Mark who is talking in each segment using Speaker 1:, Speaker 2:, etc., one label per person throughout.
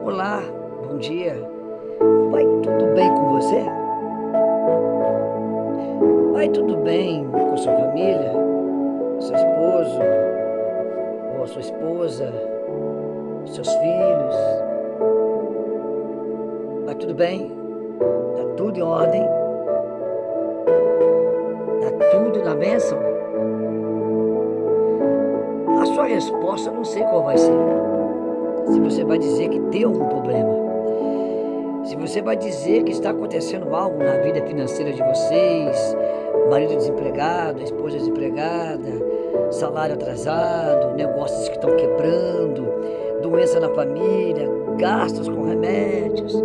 Speaker 1: Olá, bom dia. Vai tudo bem com você? Vai tudo bem com sua família, seu esposo ou a sua esposa, seus filhos? Vai tudo bem? Tá tudo em ordem? Tá tudo na bênção? A sua resposta eu não sei qual vai ser. Se você vai dizer que tem algum problema, se você vai dizer que está acontecendo algo na vida financeira de vocês, marido desempregado, esposa desempregada, salário atrasado, negócios que estão quebrando, doença na família, gastos com remédios,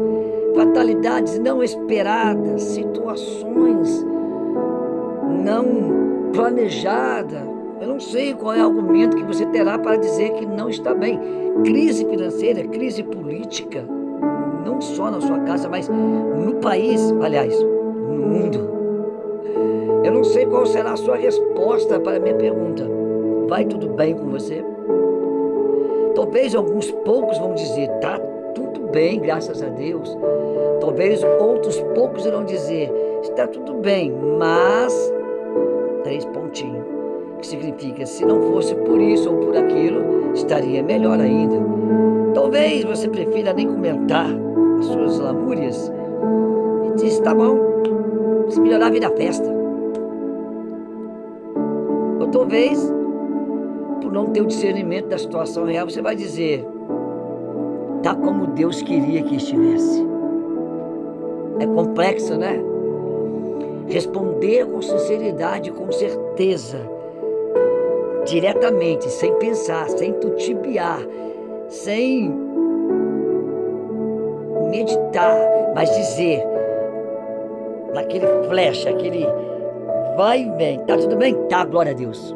Speaker 1: fatalidades não esperadas, situações não planejadas. Eu não sei qual é o argumento que você terá para dizer que não está bem. Crise financeira, crise política, não só na sua casa, mas no país, aliás, no mundo. Eu não sei qual será a sua resposta para a minha pergunta. Vai tudo bem com você? Talvez alguns poucos vão dizer, tá tudo bem, graças a Deus. Talvez outros poucos irão dizer, está tudo bem, mas... 3 pontinhos. Que significa, se não fosse por isso ou por aquilo, estaria melhor ainda. Talvez você prefira nem comentar as suas lamúrias e diz, tá bom, se melhorar vira festa. Ou talvez, por não ter o discernimento da situação real, você vai dizer, tá como Deus queria que estivesse. É complexo, né? Responder com sinceridade, com certeza, diretamente, sem pensar, sem tutibiar, sem meditar, mas dizer, naquele flash, aquele vai e vem, tá tudo bem? Tá, glória a Deus.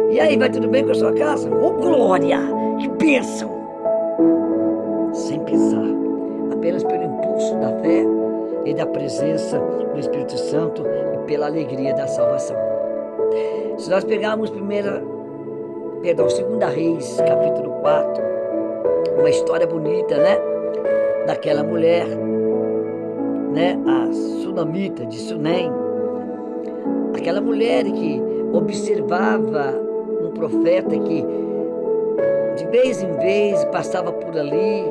Speaker 1: E aí, vai tudo bem com a sua casa? Oh, glória, que bênção! Sem pensar, apenas pelo impulso da fé e da presença do Espírito Santo e pela alegria da salvação. Se nós pegarmos 2 Reis, capítulo 4, uma história bonita, né? Daquela mulher, né? A Sunamita de Sunem. Aquela mulher que observava um profeta que de vez em vez passava por ali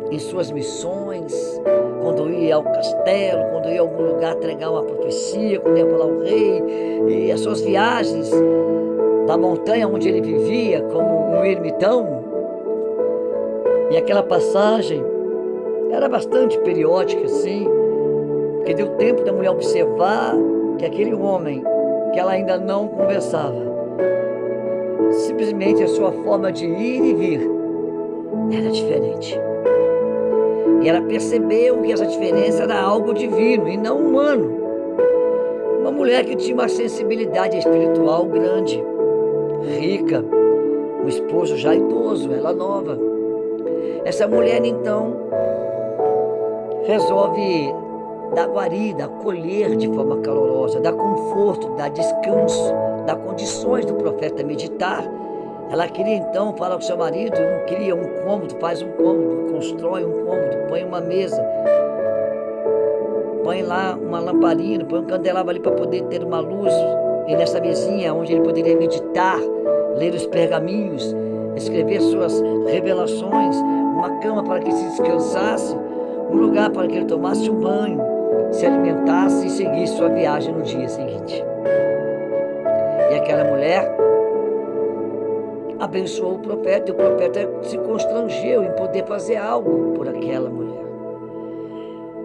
Speaker 1: em suas missões, quando ia ao castelo, quando ia a algum lugar entregar uma profecia, quando ia falar ao rei, e as suas viagens da montanha onde ele vivia como um ermitão. E aquela passagem era bastante periódica, assim, porque deu tempo da mulher observar que aquele homem, que ela ainda não conversava, simplesmente a sua forma de ir e vir era diferente. E ela percebeu que essa diferença era algo divino e não humano. Uma mulher que tinha uma sensibilidade espiritual grande, rica, um esposo já idoso, ela nova. Essa mulher então resolve dar guarida, acolher de forma calorosa, dar conforto, dar descanso, dar condições do profeta meditar. Ela queria então falar com seu marido, queria um cômodo, faz um cômodo, constrói um cômodo, põe uma mesa, põe lá uma lamparina, põe um candelabro ali para poder ter uma luz, e nessa mesinha onde ele poderia meditar, ler os pergaminhos, escrever suas revelações, uma cama para que se descansasse, um lugar para que ele tomasse um banho, se alimentasse e seguisse sua viagem no dia seguinte. E aquela mulher abençoou o profeta, e o profeta se constrangeu em poder fazer algo por aquela mulher.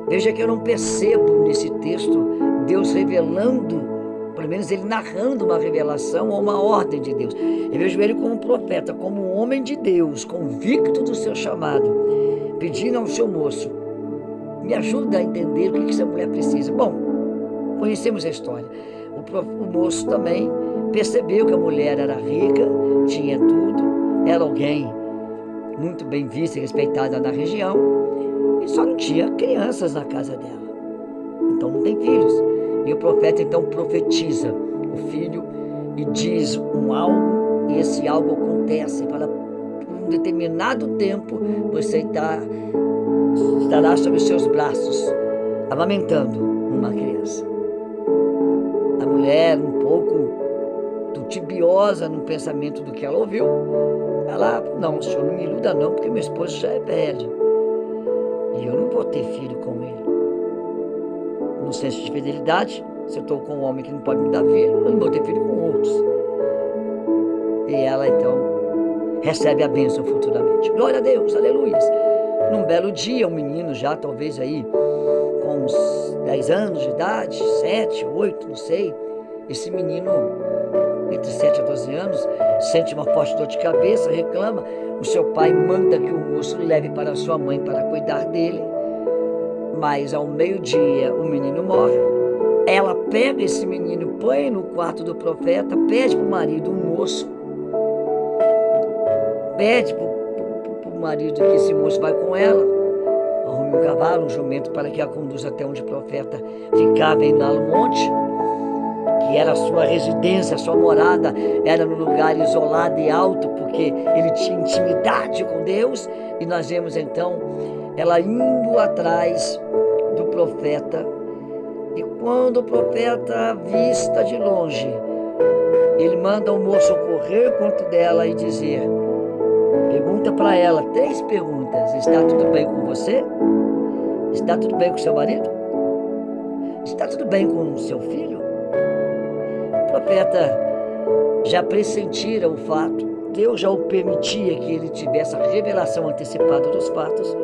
Speaker 1: Veja que eu não percebo nesse texto Deus revelando, pelo menos ele narrando uma revelação ou uma ordem de Deus. Eu vejo ele como profeta, como um homem de Deus, convicto do seu chamado, pedindo ao seu moço, me ajuda a entender o que essa mulher precisa. Bom, conhecemos a história. O moço também percebeu que a mulher era rica, tinha tudo, era alguém muito bem vista e respeitada na região, e só não tinha crianças na casa dela. Então não tem filhos. E o profeta então profetiza o filho e diz um algo, e esse algo acontece. Fala, por um determinado tempo, você estará sobre os seus braços, amamentando uma criança. A mulher, um pouco tibiosa no pensamento do que ela ouviu, ela, não, senhor, não me iluda não, porque meu esposo já é velho, e eu não vou ter filho com ele. No senso de fidelidade, se eu estou com um homem que não pode me dar filho, eu não vou ter filho com outros. E ela, então, recebe a bênção futuramente. Glória a Deus, aleluia. Num belo dia, um menino já, talvez aí, com uns 10 anos de idade, 7, 8, não sei, esse menino, entre 7 a 12 anos, sente uma forte dor de cabeça, reclama, o seu pai manda que o moço leve para sua mãe para cuidar dele, mas ao meio-dia o menino morre. Ela pega esse menino, põe no quarto do profeta, pede para o marido, um moço, pede para o marido que esse moço vai com ela, arrume um cavalo, um jumento, para que a conduza até onde o profeta ficava em Almonte, que era a sua residência, a sua morada, era num lugar isolado e alto, porque ele tinha intimidade com Deus. E nós vemos então ela indo atrás do profeta, e quando o profeta avista de longe, ele manda o moço correr contra dela e dizer, pergunta para ela 3 perguntas: está tudo bem com você? Está tudo bem com seu marido? Está tudo bem com o seu filho? O profeta já pressentira o fato, Deus já o permitia que ele tivesse a revelação antecipada dos fatos,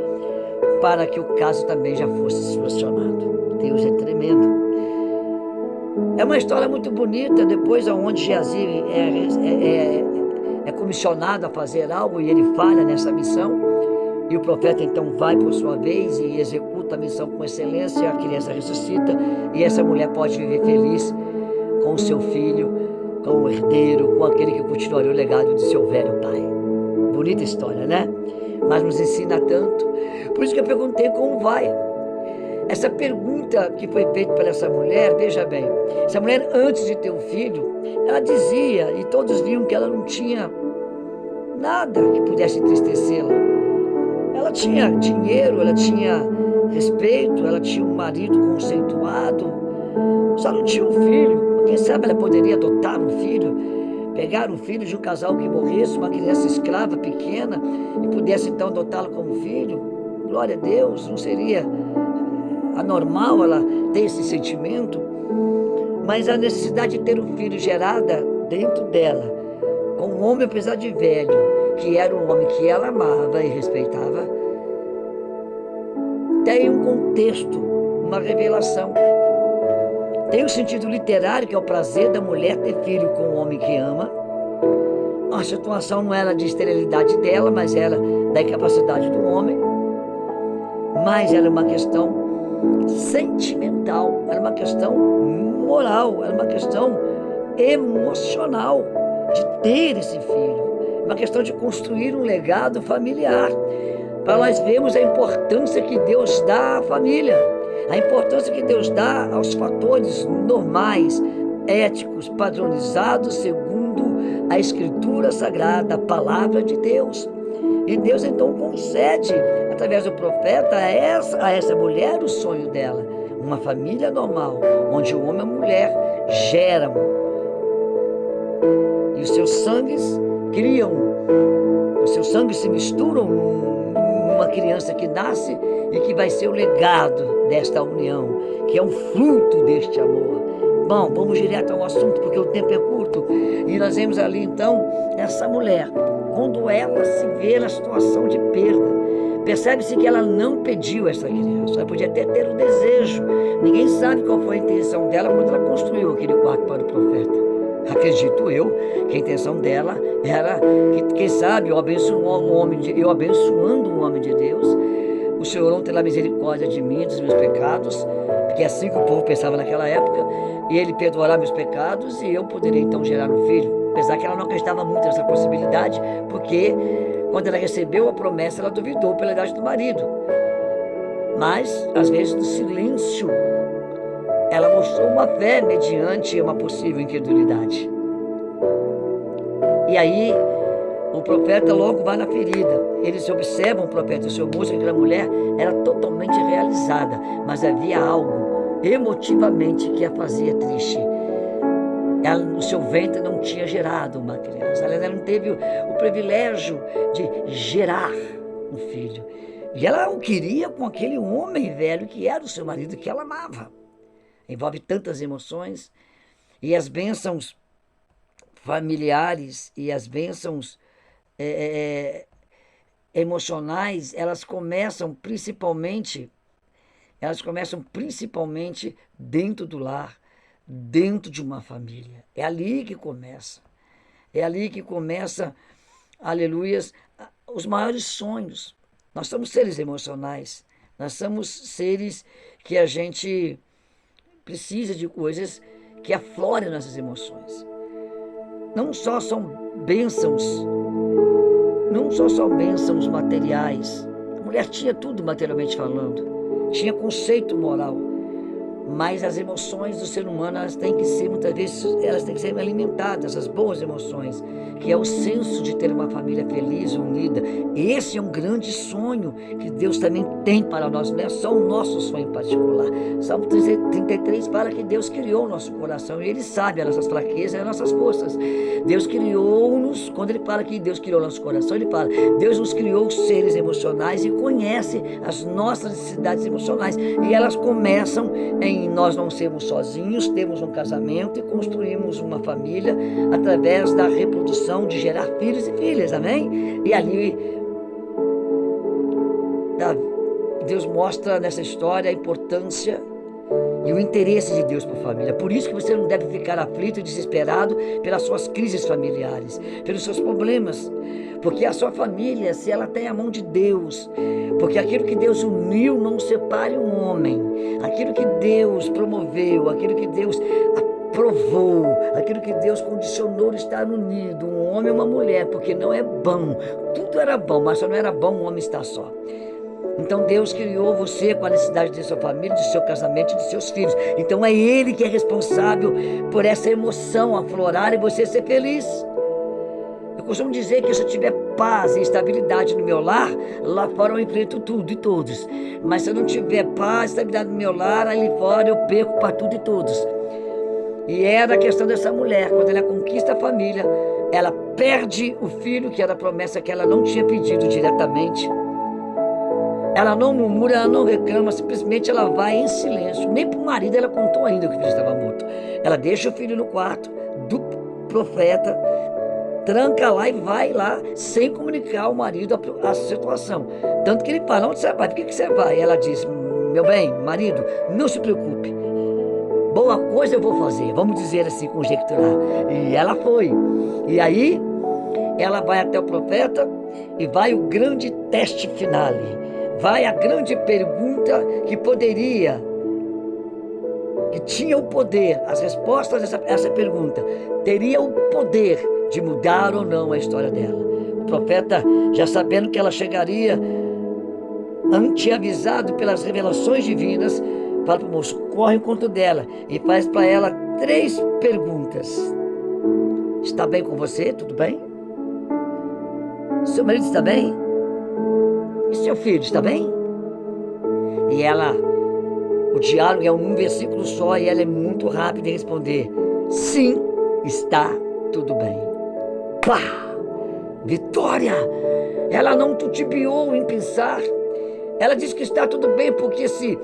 Speaker 1: para que o caso também já fosse solucionado. Deus é tremendo. É uma história muito bonita, depois aonde Geazi é comissionado a fazer algo e ele falha nessa missão, e o profeta então vai por sua vez e executa a missão com excelência, a criança ressuscita e essa mulher pode viver feliz com o seu filho, com o herdeiro, com aquele que continuaria o legado de seu velho pai. Bonita história, né? Mas nos ensina tanto. Por isso que eu perguntei como vai. Essa pergunta que foi feita para essa mulher, veja bem, essa mulher antes de ter um filho, ela dizia, e todos viam que ela não tinha nada que pudesse entristecê-la. Ela tinha dinheiro, ela tinha respeito, ela tinha um marido conceituado, só não tinha um filho. Quem sabe ela poderia adotar um filho, pegar um filho de um casal que morresse, uma criança escrava pequena, e pudesse então adotá-lo como filho. Glória a Deus, não seria anormal ela ter esse sentimento, mas a necessidade de ter um filho gerada dentro dela, com um homem apesar de velho, que era um homem que ela amava e respeitava, tem um contexto, uma revelação. Tem o sentido literário, que é o prazer da mulher ter filho com um homem que ama. A situação não era de esterilidade dela, mas era da incapacidade do homem. Mas era uma questão sentimental, era uma questão moral, era uma questão emocional de ter esse filho, uma questão de construir um legado familiar, para nós vermos a importância que Deus dá à família, a importância que Deus dá aos fatores normais, éticos, padronizados segundo a Escritura Sagrada, a Palavra de Deus. E Deus então concede, através do profeta, a essa mulher o sonho dela. Uma família normal, onde o homem e a mulher geram. E os seus sangues criam, os seus sangues se misturam numa criança que nasce e que vai ser o legado desta união, que é um fruto deste amor. Bom, vamos direto ao assunto, porque o tempo é curto. E nós vemos ali então essa mulher, quando ela se vê na situação de perda, percebe-se que ela não pediu essa criança, ela podia até ter o desejo. Ninguém sabe qual foi a intenção dela quando ela construiu aquele quarto para o profeta. Acredito eu que a intenção dela era, quem sabe, eu abençoando um homem de Deus, o Senhor não terá misericórdia de mim, dos meus pecados, porque é assim que o povo pensava naquela época, e ele perdoará meus pecados e eu poderei então gerar um filho. Apesar que ela não acreditava muito nessa possibilidade, porque quando ela recebeu a promessa, ela duvidou pela idade do marido. Mas, às vezes, no silêncio, ela mostrou uma fé mediante uma possível incredulidade. E aí, o profeta logo vai na ferida. Eles observam o profeta, o seu moço, que aquela mulher era totalmente realizada, mas havia algo emotivamente que a fazia triste. Ela, no seu ventre, não tinha gerado uma criança. Ela não teve o privilégio de gerar um filho. E ela o queria com aquele homem velho que era o seu marido, que ela amava. Envolve tantas emoções. E as bênçãos familiares e as bênçãos emocionais, elas começam principalmente dentro do lar, dentro de uma família. É ali que começa. É ali que começa, aleluias, os maiores sonhos. Nós somos seres emocionais. Nós somos seres que a gente precisa de coisas que aflorem nossas emoções. Não só são bênçãos materiais. A mulher tinha tudo materialmente falando, tinha conceito moral, mas as emoções do ser humano, elas têm que ser, muitas vezes, elas têm que ser alimentadas, as boas emoções, que é o senso de ter uma família feliz, unida. Esse é um grande sonho que Deus também tem para nós, não é só o nosso sonho particular. Salmo 33 fala que Deus criou o nosso coração e Ele sabe as nossas fraquezas e as nossas forças. Deus criou-nos, quando Ele fala que Deus criou o nosso coração, Ele fala, Deus nos criou seres emocionais e conhece as nossas necessidades emocionais, e elas começam em nós não sermos sozinhos, temos um casamento e construímos uma família através da reprodução, de gerar filhos e filhas, amém? E ali Deus mostra nessa história a importância e o interesse de Deus por família. Por isso que você não deve ficar aflito e desesperado pelas suas crises familiares, pelos seus problemas, porque a sua família, se ela tem a mão de Deus, porque aquilo que Deus uniu, não separe um homem, aquilo que Deus promoveu, aquilo que Deus aprovou, aquilo que Deus condicionou estar unido, um homem e uma mulher, porque não é bom, tudo era bom, mas só não era bom um homem estar só. Então Deus criou você com a necessidade de sua família, de seu casamento e de seus filhos. Então é Ele que é responsável por essa emoção aflorar e você ser feliz. Eu costumo dizer que se eu tiver paz e estabilidade no meu lar, lá fora eu enfrento tudo e todos. Mas se eu não tiver paz e estabilidade no meu lar, ali fora eu perco para tudo e todos. E era a questão dessa mulher, quando ela conquista a família, ela perde o filho, que era a promessa que ela não tinha pedido diretamente. Ela não murmura, ela não reclama, simplesmente ela vai em silêncio. Nem para o marido ela contou ainda que o filho estava morto. Ela deixa o filho no quarto do profeta, tranca lá e vai lá, sem comunicar ao marido a situação. Tanto que ele fala, onde você vai? Por que você vai? E ela diz, meu bem, marido, não se preocupe. Boa coisa eu vou fazer, vamos dizer assim, conjecturar. E ela foi. E aí, ela vai até o profeta e vai o grande teste finale. Vai a grande pergunta que tinha o poder, as respostas a essa pergunta, teria o poder de mudar ou não a história dela. O profeta, já sabendo que ela chegaria, anteavisado pelas revelações divinas, fala para o moço, corre ao encontro dela e faz para ela 3 perguntas. Está bem com você? Tudo bem? Seu marido está bem? E seu filho está bem? E ela, o diálogo é um versículo só e ela é muito rápida em responder, sim, está tudo bem. Pá! Vitória! Ela não titubeou em pensar. Ela diz que está tudo bem, porque se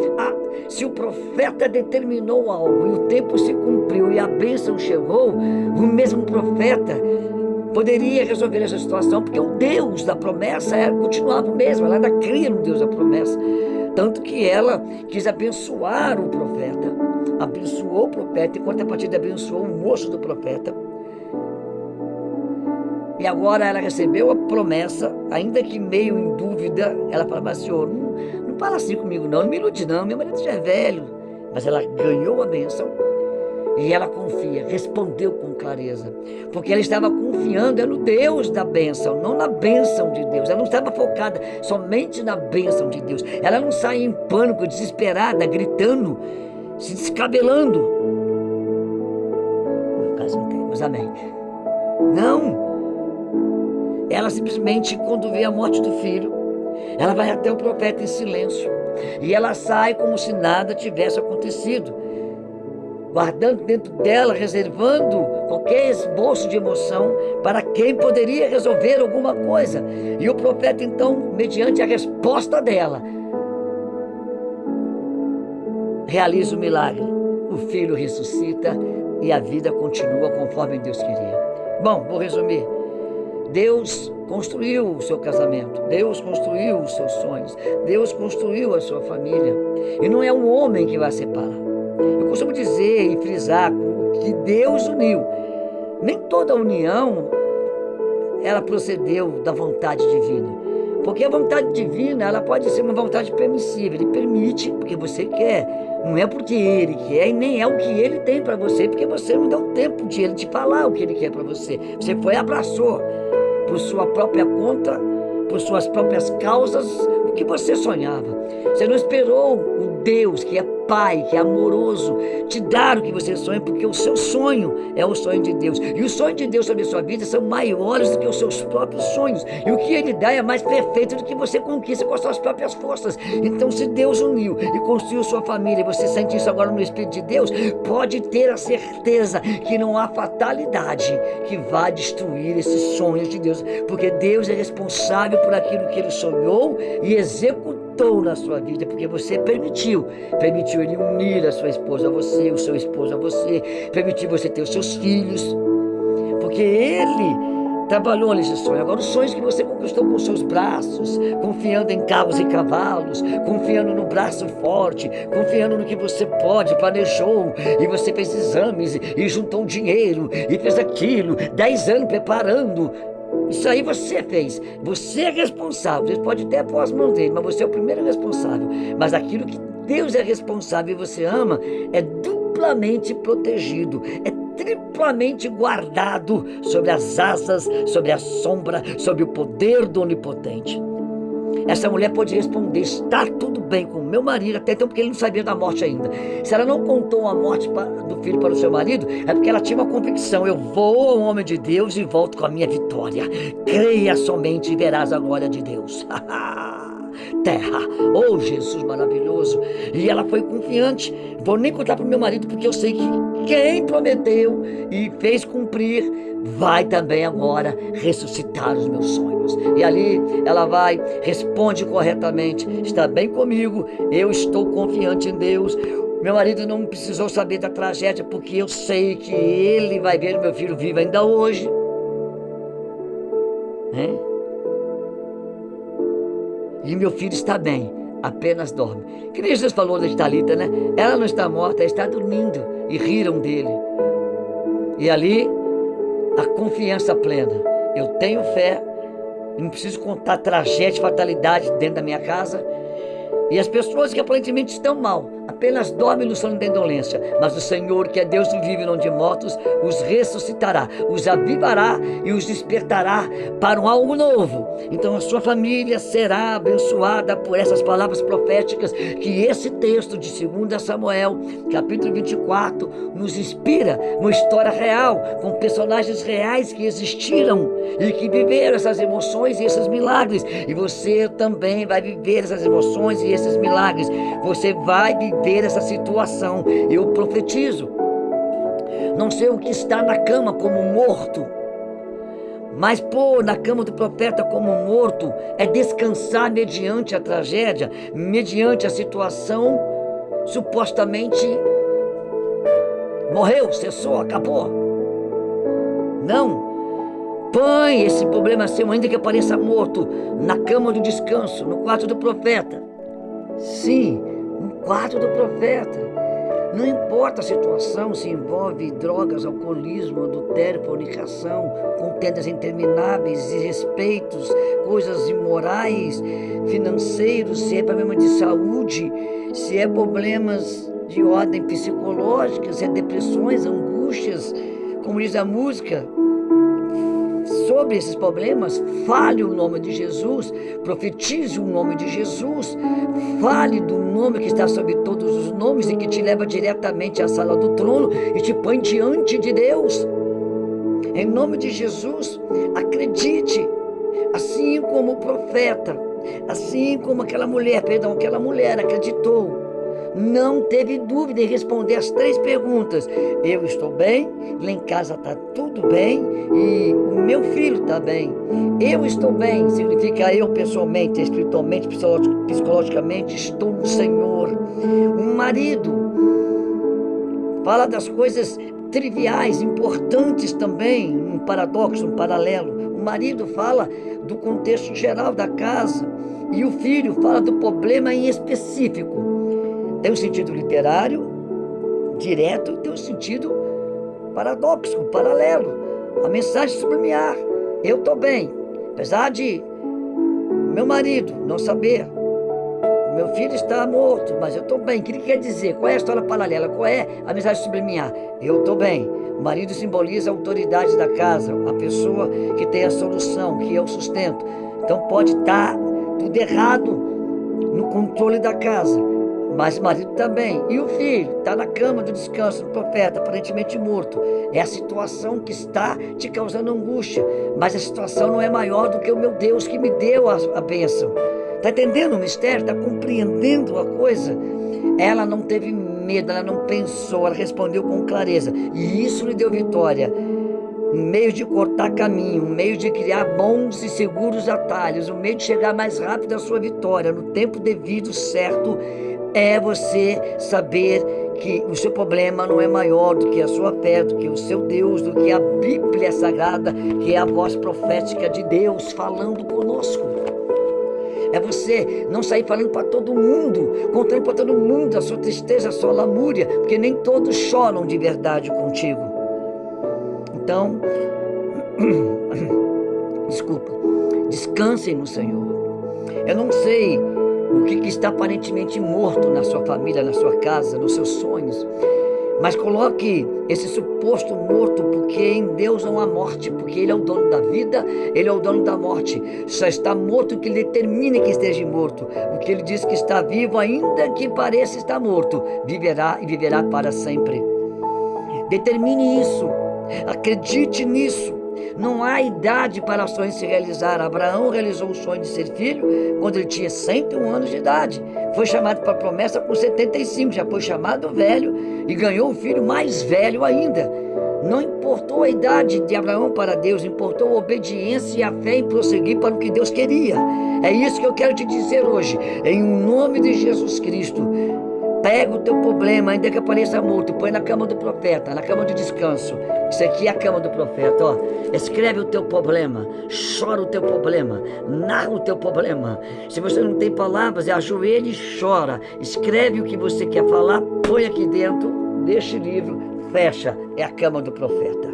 Speaker 1: o profeta determinou algo e o tempo se cumpriu e a bênção chegou, o mesmo profeta poderia resolver essa situação, porque o Deus da promessa continuava o mesmo, ela ainda cria no Deus da promessa. Tanto que ela quis abençoar o profeta, abençoou o profeta, e quando a partir de abençoou o moço do profeta. E agora ela recebeu a promessa, ainda que meio em dúvida, ela falava, Senhor, não fala assim comigo não me ilude não, meu marido já é velho. Mas ela ganhou a bênção e ela confia, respondeu com clareza, porque ela estava confiando no Deus da bênção, não na bênção de Deus. Ela não estava focada somente na bênção de Deus. Ela não saía em pânico, desesperada, gritando, se descabelando. No caso não tem, mas amém. Não. ela simplesmente, quando vê a morte do filho, ela vai até o profeta em silêncio. E ela sai como se nada tivesse acontecido, guardando dentro dela, reservando qualquer esboço de emoção para quem poderia resolver alguma coisa. E o profeta, então, mediante a resposta dela, realiza o milagre. O filho ressuscita e a vida continua conforme Deus queria. Bom, vou resumir. Deus construiu o seu casamento, Deus construiu os seus sonhos, Deus construiu a sua família. E não é um homem que vai separar. Eu costumo dizer e frisar que Deus uniu. Nem toda união, ela procedeu da vontade divina. Porque a vontade divina, ela pode ser uma vontade permissiva. Ele permite porque você quer. Não é porque ele quer e nem é o que ele tem para você, porque você não deu tempo de ele te falar o que ele quer para você. Você foi e abraçou por sua própria conta, por suas próprias causas, o que você sonhava. Você não esperou o Deus que é Pai, que é amoroso, te dar o que você sonha, porque o seu sonho é o sonho de Deus. E os sonhos de Deus sobre a sua vida são maiores do que os seus próprios sonhos. E o que Ele dá é mais perfeito do que você conquista com as suas próprias forças. Então, se Deus uniu e construiu sua família, e você sente isso agora no Espírito de Deus, pode ter a certeza que não há fatalidade que vá destruir esses sonhos de Deus. Porque Deus é responsável por aquilo que Ele sonhou e executou na sua vida, porque você permitiu Ele unir a sua esposa a você, o seu esposo a você, permitiu você ter os seus filhos, porque Ele trabalhou nesse sonho. Agora, os sonhos que você conquistou com os seus braços, confiando em carros e cavalos, confiando no braço forte, confiando no que você pode, planejou, e você fez exames, e juntou dinheiro, e fez aquilo, 10 anos preparando. Isso aí você fez. Você é responsável. Você pode até pôr as mãos dele, mas você é o primeiro responsável. Mas aquilo que Deus é responsável e você ama é duplamente protegido, é triplamente guardado sobre as asas, sobre a sombra, sobre o poder do Onipotente. Essa mulher pode responder: está tudo bem com o meu marido, até então porque ele não sabia da morte ainda. Se ela não contou a morte do filho para o seu marido, é porque ela tinha uma convicção: eu vou ao homem de Deus e volto com a minha vitória. Creia somente e verás a glória de Deus. Terra, oh Jesus maravilhoso. E ela foi confiante: vou nem contar para o meu marido, porque eu sei que quem prometeu e fez cumprir vai também agora ressuscitar os meus sonhos. E ali ela vai, responde corretamente: está bem comigo, eu estou confiante em Deus. Meu marido não precisou saber da tragédia, porque eu sei que ele vai ver o meu filho vivo ainda hoje. E meu filho está bem, apenas dorme. Que nem Jesus falou de Talita, né? Ela não está morta, ela está dormindo. E riram dele. E ali, a confiança plena. Eu tenho fé, não preciso contar tragédia, fatalidade dentro da minha casa. E as pessoas que aparentemente estão mal, apenas dormem no sono da indolência. Mas o Senhor, que é Deus do vivo e não de mortos, os ressuscitará, os avivará e os despertará para um algo novo. Então a sua família será abençoada por essas palavras proféticas que esse texto de 2 Samuel, capítulo 24, nos inspira. Uma história real, com personagens reais que existiram e que viveram essas emoções e esses milagres. E você também vai viver essas emoções e esses milagres. Você vai viver essa situação. Eu profetizo. Não sei o que está na cama como morto, mas pôr na cama do profeta como morto é descansar mediante a tragédia, mediante a situação supostamente morreu, cessou, acabou. Não. Põe esse problema seu, ainda que apareça morto, na cama do descanso, no quarto do profeta. Sim, no quarto do profeta. Não importa a situação, se envolve drogas, alcoolismo, adultério, fornicação, contendas intermináveis, desrespeitos, coisas imorais, financeiros, se é problema de saúde, se é problemas de ordem psicológica, se é depressões, angústias, como diz a música. Sobre esses problemas, fale o nome de Jesus, profetize o nome de Jesus, fale do nome que está sobre todos os nomes e que te leva diretamente à sala do trono e te põe diante de Deus. Em nome de Jesus, acredite, assim como o profeta, assim como aquela mulher acreditou, não teve dúvida em responder as 3 perguntas. Eu estou bem, lá em casa está tudo bem e o meu filho está bem. Eu estou bem significa eu pessoalmente, espiritualmente, psicologicamente estou no Senhor. O marido fala das coisas triviais, importantes também, um paradoxo, um paralelo. O marido fala do contexto geral da casa e o filho fala do problema em específico. Tem um sentido literário, direto, e tem um sentido paradoxo, paralelo. A mensagem subliminar. Eu estou bem, apesar de meu marido não saber. Meu filho está morto, mas eu estou bem. O que ele quer dizer? Qual é a história paralela? Qual é a mensagem subliminar? Eu estou bem. O marido simboliza a autoridade da casa, a pessoa que tem a solução, que é o sustento. Então pode estar tudo errado no controle da casa, mas o marido está bem. E o filho está na cama do descanso do profeta, aparentemente morto. É a situação que está te causando angústia, mas a situação não é maior do que o meu Deus que me deu a bênção. Está entendendo o mistério? Está compreendendo a coisa? Ela não teve medo, ela não pensou, ela respondeu com clareza. E isso lhe deu vitória. Um meio de cortar caminho, um meio de criar bons e seguros atalhos, um meio de chegar mais rápido à sua vitória, no tempo devido, certo, é você saber que o seu problema não é maior do que a sua fé, do que o seu Deus, do que a Bíblia Sagrada, que é a voz profética de Deus falando conosco. É você não sair falando para todo mundo, contando para todo mundo a sua tristeza, a sua lamúria, porque nem todos choram de verdade contigo. Então, desculpa, descansem no Senhor. Eu não sei o que está aparentemente morto na sua família, na sua casa, nos seus sonhos, mas coloque esse suposto morto, porque em Deus não há morte, porque Ele é o dono da vida, Ele é o dono da morte. Só está morto o que Ele determina que esteja morto. O que Ele diz que está vivo, ainda que pareça estar morto, viverá e viverá para sempre. Determine isso, acredite nisso. Não há idade para sonhos se realizar. Abraão realizou o sonho de ser filho quando ele tinha 101 anos de idade. Foi chamado para a promessa com 75, já foi chamado velho e ganhou um filho mais velho ainda. Não importou a idade de Abraão para Deus, importou a obediência e a fé em prosseguir para o que Deus queria. É isso que eu quero te dizer hoje, em nome de Jesus Cristo. Pega o teu problema, ainda que apareça morto, põe na cama do profeta, na cama de descanso. Isso aqui é a cama do profeta, ó. Escreve o teu problema, chora o teu problema, narra o teu problema. Se você não tem palavras, ajoelha e chora. Escreve o que você quer falar, põe aqui dentro, deixa o livro, fecha. É a cama do profeta.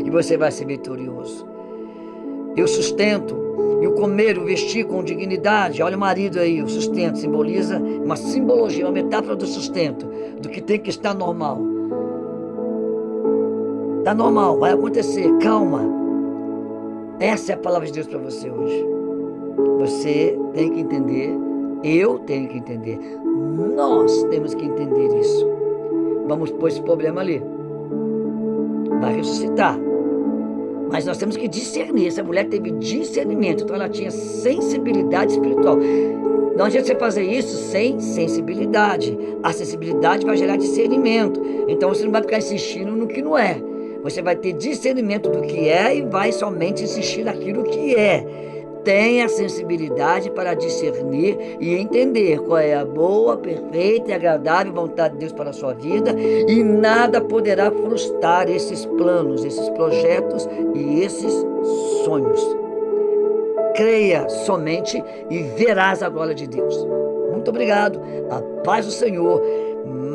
Speaker 1: E você vai ser vitorioso. Eu sustento. E o comer, o vestir com dignidade. Olha o marido aí, o sustento simboliza uma simbologia, uma metáfora do sustento, do que tem que estar normal. Está normal, vai acontecer, calma. Essa é a palavra de Deus para você hoje. Você tem que entender, eu tenho que entender, nós temos que entender isso. Vamos pôr esse problema ali. Vai ressuscitar. Mas nós temos que discernir. Essa mulher teve discernimento, então ela tinha sensibilidade espiritual. Não adianta você fazer isso sem sensibilidade. A sensibilidade vai gerar discernimento. Então você não vai ficar insistindo no que não é. Você vai ter discernimento do que é e vai somente insistir naquilo que é. Tenha sensibilidade para discernir e entender qual é a boa, perfeita e agradável vontade de Deus para a sua vida, e nada poderá frustrar esses planos, esses projetos e esses sonhos. Creia somente e verás a glória de Deus. Muito obrigado, a paz do Senhor.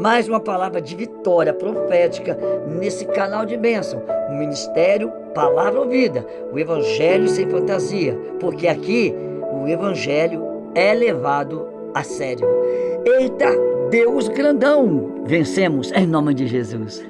Speaker 1: Mais uma palavra de vitória profética nesse canal de bênção, o Ministério Palavra Ouvida, o Evangelho sem fantasia, porque aqui o Evangelho é levado a sério. Eita, Deus grandão, vencemos em nome de Jesus.